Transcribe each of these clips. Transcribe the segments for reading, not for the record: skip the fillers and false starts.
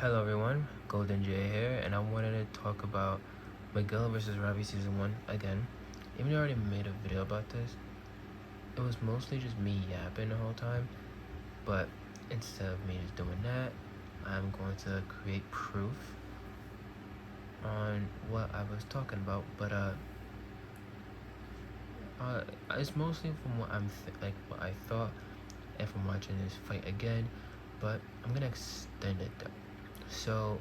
Hello everyone, Golden J here, and I wanted to talk about Miguel versus Robby Season 1 again. Even though I already made a video about this, it was mostly just me yapping the whole time, but instead of me just doing that, I'm going to create proof on what I was talking about, but it's mostly from what what I thought and from watching this fight again, but I'm gonna extend it though. So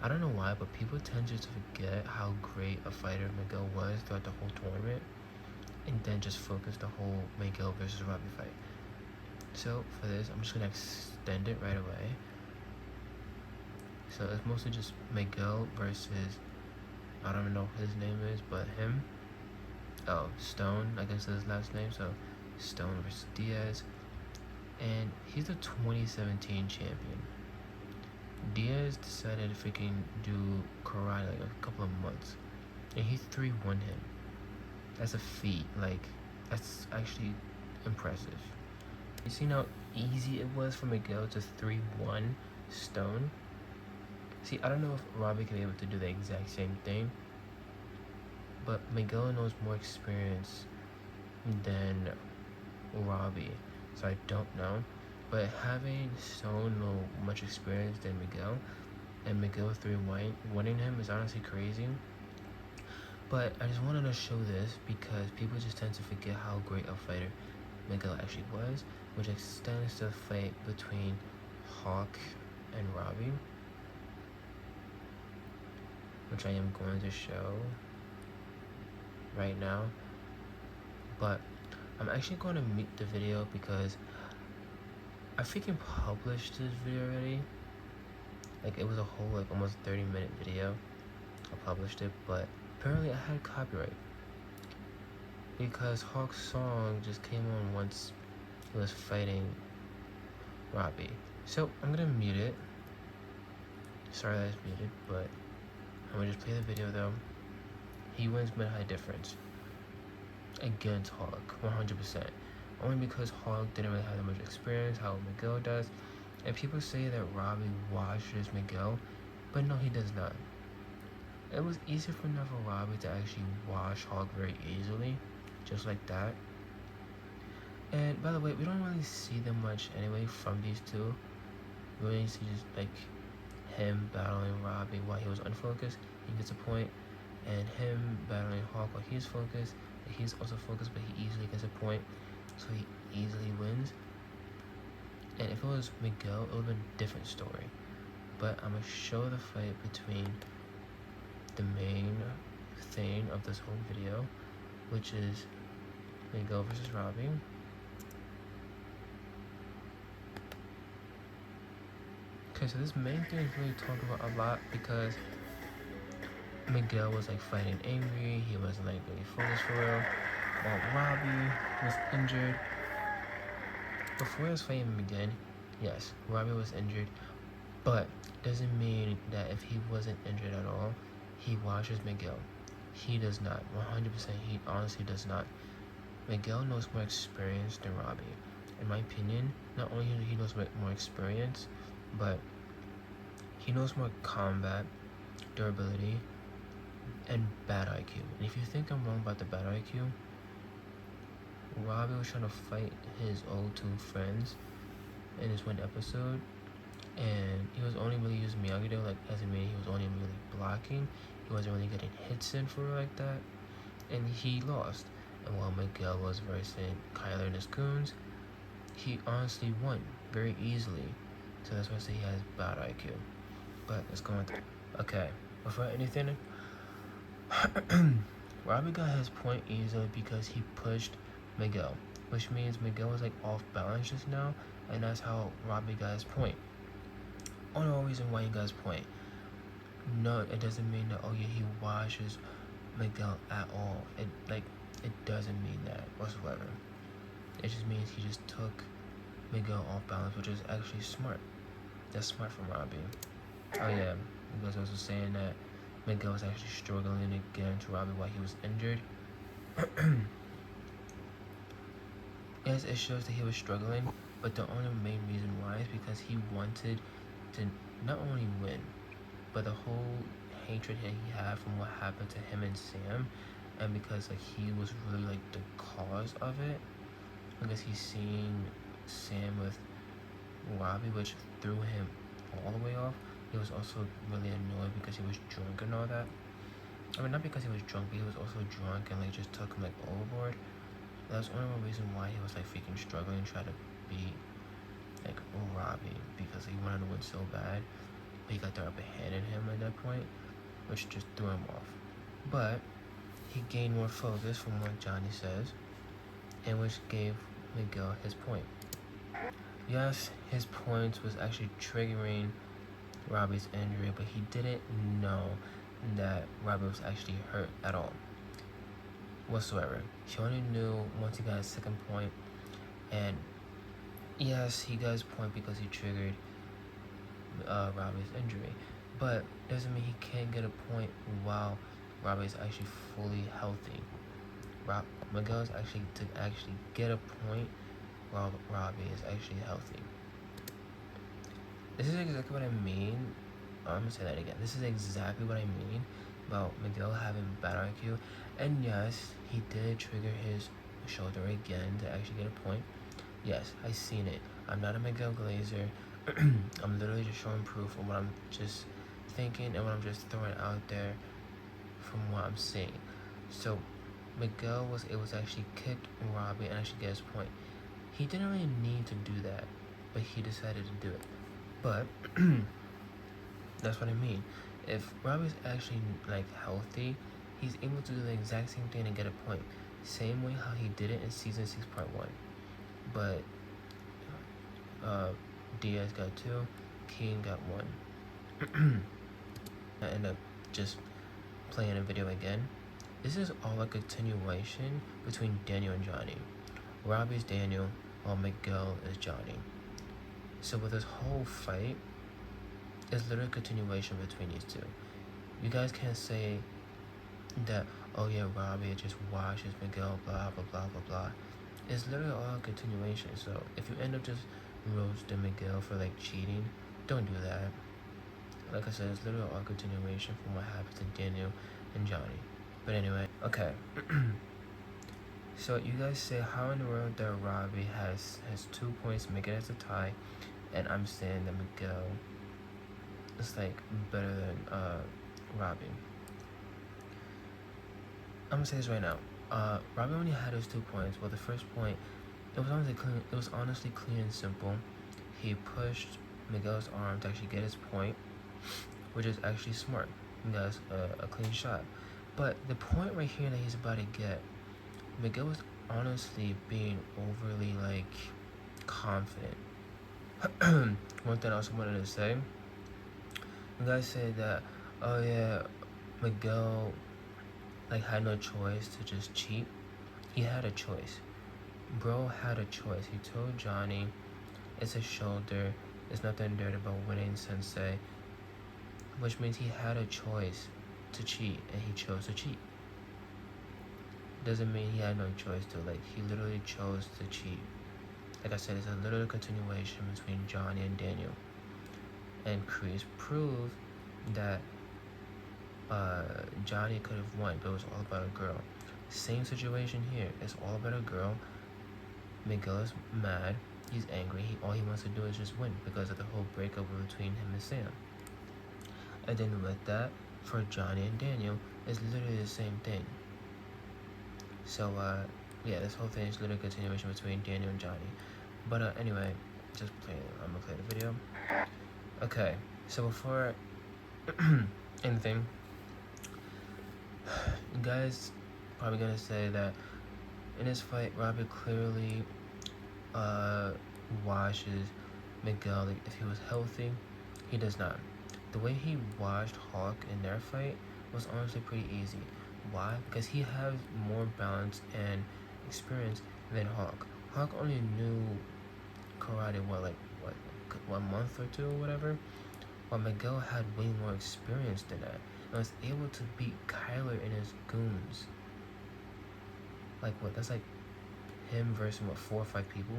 I don't know why, but people tend to forget how great a fighter Miguel was throughout the whole tournament, and then just focus the whole Miguel versus Robby fight. So for this, I'm just gonna extend it right away. So it's mostly just Miguel versus, I don't even know what his name is, but him. Oh, Stone, I guess is his last name. So Stone versus Diaz, and he's the 2017 champion. Diaz decided to freaking do karate like a couple of months, and he 3-1 him. That's a feat. Like, that's actually impressive. You seen how easy it was for Miguel to 3-1 Stone? See, I don't know if Robby can be able to do the exact same thing, but Miguel knows more experience than Robby, so I don't know. But having Stone know much experience than Miguel, and Miguel 3-1 him is honestly crazy. But I just wanted to show this because people just tend to forget how great a fighter Miguel actually was, which extends to the fight between Hawk and Robby, which I am going to show right now. But I'm actually going to mute the video because I freaking published this video already. Like, it was a whole like almost 30-minute video. I published it, but apparently I had copyright because Hawk's song just came on once he was fighting Robby. So I'm gonna mute it. Sorry that it's muted, but I'm gonna just play the video though. He wins mid-high difference against Hawk, 100%. Only because Hawk didn't really have that much experience, how Miguel does. And people say that Robby washes Miguel, but no, he does not. It was easier for Robby to actually wash Hawk very easily, just like that. And by the way, we don't really see them much anyway from these two. We only see just like him battling Robby while he was unfocused. He gets a point, and him battling Hawk while he's focused. He's also focused, but he easily gets a point, so he easily wins. And if it was Miguel, it would have been a different story. But I'm gonna show the fight between the main thing of this whole video, which is Miguel versus Robby. Okay, so this main thing is really talked about a lot because Miguel was like fighting angry, he wasn't like really focused for real, while Robby was injured. Before this fight even began, yes, Robby was injured, but doesn't mean that if he wasn't injured at all, he washes Miguel. He does not. 100%, he honestly does not. Miguel knows more experience than Robby. In my opinion, not only he knows more experience, but he knows more combat, durability, and bad IQ. And if you think I'm wrong about the bad IQ, Robby was trying to fight his old two friends in this one episode, and he was only really using Miyagi-Do, like as in mean he was only really blocking. He wasn't really getting hits in for like that, and he lost. And while Miguel was versing Kyler and his goons, he honestly won very easily. So that's why I say he has bad IQ. But let's go on. Okay, before anything, Robby got his point easily because he pushed Miguel, which means Miguel was like off balance just now, and that's how Robby got his point. Only reason why he got his point. No, it doesn't mean that oh yeah he washes Miguel at all. It doesn't mean that whatsoever. It just means he just took Miguel off balance, which is actually smart. That's smart from Robby. Oh yeah, he was also saying that Miguel was actually struggling against Robby while he was injured. Yes, it shows that he was struggling, but the only main reason why is because he wanted to not only win, but the whole hatred that he had from what happened to him and Sam, and because like he was really like the cause of it, because he's seeing Sam with Robby, which threw him all the way off. He was also really annoyed because he was drunk and all that. I mean, not because he was drunk, but he was also drunk and like just took him like overboard. That was only one reason why he was like freaking struggling, trying to beat like Robby, because he wanted to win so bad. But he got the upper hand in him at that point, which just threw him off. But he gained more focus from what Johnny says, and which gave Miguel his point. Yes, his point was actually triggering Robby's injury, but he didn't know that Robby was actually hurt at all whatsoever. He only knew once he got his second point, and yes, he got his point because he triggered Robby's injury, but doesn't mean he can't get a point while Robby is actually fully healthy. Miguel is actually to actually get a point while Robby is actually healthy. This is exactly what I mean. I'm gonna say that again. This is exactly what I mean about Miguel having bad IQ. And yes, he did trigger his shoulder again to actually get a point. Yes, I seen it. I'm not a Miguel Glazer. I'm literally just showing proof of what I'm just thinking and what I'm just throwing out there from what I'm seeing. So Miguel was able to actually kick Robby and actually get his point. He didn't really need to do that, but he decided to do it. But that's what I mean. If Robby's actually like healthy, he's able to do the exact same thing and get a point. Same way how he did it in season 6.1. But Diaz got 2, King got 1. I end up just playing a video again. This is all a continuation between Daniel and Johnny. Robby's Daniel, while Miguel is Johnny. So with this whole fight, it's literally a continuation between these two. You guys can't say that, oh yeah, Robby just washes Miguel, blah, blah, blah, blah, blah. It's literally all a continuation. So if you end up just roasting Miguel for like cheating, don't do that. Like I said, it's literally all a continuation from what happened to Daniel and Johnny. But anyway, okay. So you guys say how in the world that Robby has 2 points, make it as a tie, and I'm saying that Miguel is like better than Robby. I'm gonna say this right now. Robby only had his 2 points. Well, the first point, it was honestly clean and simple. He pushed Miguel's arm to actually get his point, which is actually smart. He got a clean shot. But the point right here that he's about to get, Miguel was honestly being overly like confident. One thing I also wanted to say, you guys say that, oh yeah, Miguel like had no choice to just cheat. He had a choice. Bro had a choice. He told Johnny, it's a shoulder, there's nothing dirty about winning, sensei, which means he had a choice to cheat, and he chose to cheat. Doesn't mean he had no choice to, like, he literally chose to cheat. Like I said, it's a little continuation between Johnny and Daniel. And Chris proved that Johnny could have won, but it was all about a girl. Same situation here. It's all about a girl. Miguel is mad. He's angry. All he wants to do is just win because of the whole breakup between him and Sam. And then with that, for Johnny and Daniel, it's literally the same thing. So, yeah, this whole thing is literally a continuation between Daniel and Johnny. But anyway, just I'm gonna play the video. Okay, so before anything, you guys probably gonna say that in this fight, Robby clearly washes Miguel. Like, if he was healthy, he does not. The way he washed Hawk in their fight was honestly pretty easy. Why? Because he has more balance and experience than Hawk. Hawk only knew karate one month or two or whatever, while Miguel had way more experience than that and was able to beat Kyler and his goons. Like what? That's like him versus 4 or 5 people,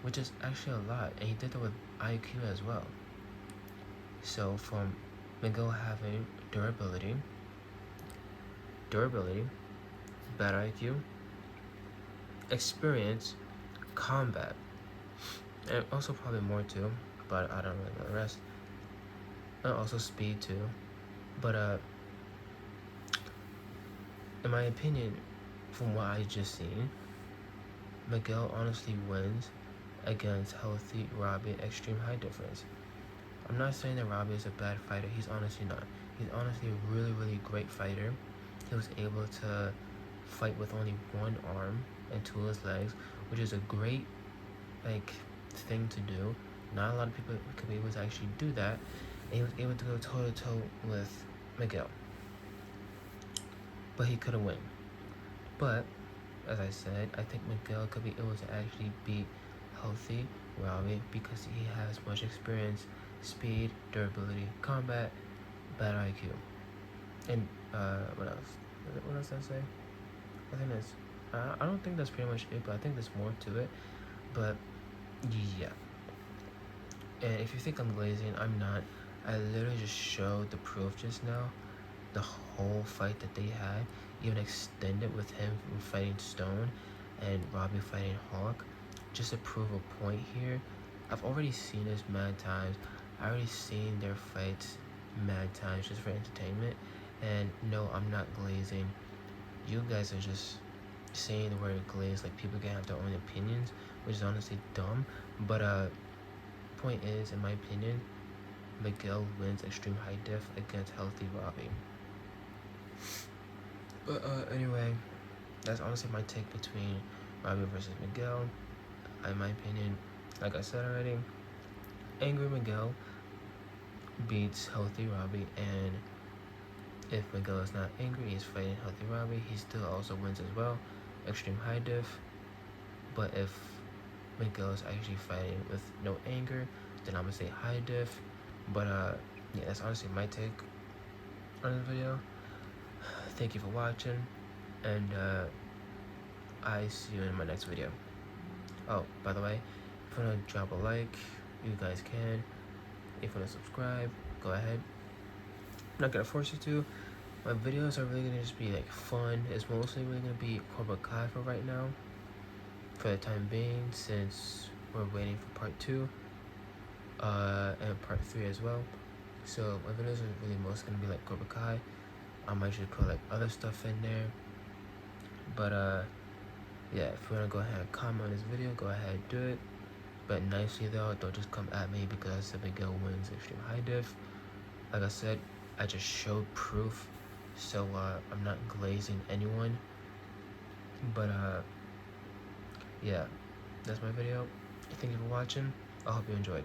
which is actually a lot. And he did that with IQ as well. So from Miguel having durability, better IQ, experience, combat, and also probably more too, but I don't really know the rest. And also speed too. But in my opinion, from what I just seen, Miguel honestly wins against healthy Robby extreme high difference. I'm not saying that Robby is a bad fighter. He's honestly not. He's honestly a really great fighter. He was able to fight with only one arm and two of his legs, which is a great thing to do. Not a lot of people could be able to actually do that. And he was able to go toe to toe with Miguel, but he couldn't win. But as I said, I think Miguel could be able to actually beat healthy Robby because he has much experience, speed, durability, combat, better IQ. And what else? What else did I say? I think that's. I don't think that's pretty much it, but I think there's more to it. But yeah. And if you think I'm glazing, I'm not. I literally just showed the proof just now. The whole fight that they had, even extended with him fighting Stone and Robby fighting Hawk, just to prove a point here. I've already seen this mad times. I already seen their fights mad times just for entertainment. And no, I'm not glazing. You guys are just saying the word glaze like people can have their own opinions, which is honestly dumb. But point is, in my opinion, Miguel wins extreme high diff against healthy Robby. But anyway, that's honestly my take between Robby versus Miguel. In my opinion, like I said already, angry Miguel beats healthy Robby, and if Miguel is not angry, he's fighting healthy Robby, he still also wins as well, extreme high diff. But if Miguel is actually fighting with no anger, then I'm gonna say high diff. But yeah, that's honestly my take on this video. Thank you for watching, and I see you in my next video. Oh, by the way, if you wanna drop a like, you guys can. If you wanna subscribe, go ahead. I'm not gonna force you to. My videos are really gonna just be like fun. It's mostly really gonna be Cobra Kai for right now, for the time being, since we're waiting for part 2 and part 3 as well. So my videos are really mostly gonna be like Cobra Kai. I might just put like other stuff in there. But yeah, if you wanna go ahead and comment on this video, go ahead and do it. But nicely though, don't just come at me because I said Miguel wins extreme high diff. Like I said, I just showed proof, so I'm not glazing anyone. But yeah, that's my video. Thank you for watching. I hope you enjoyed.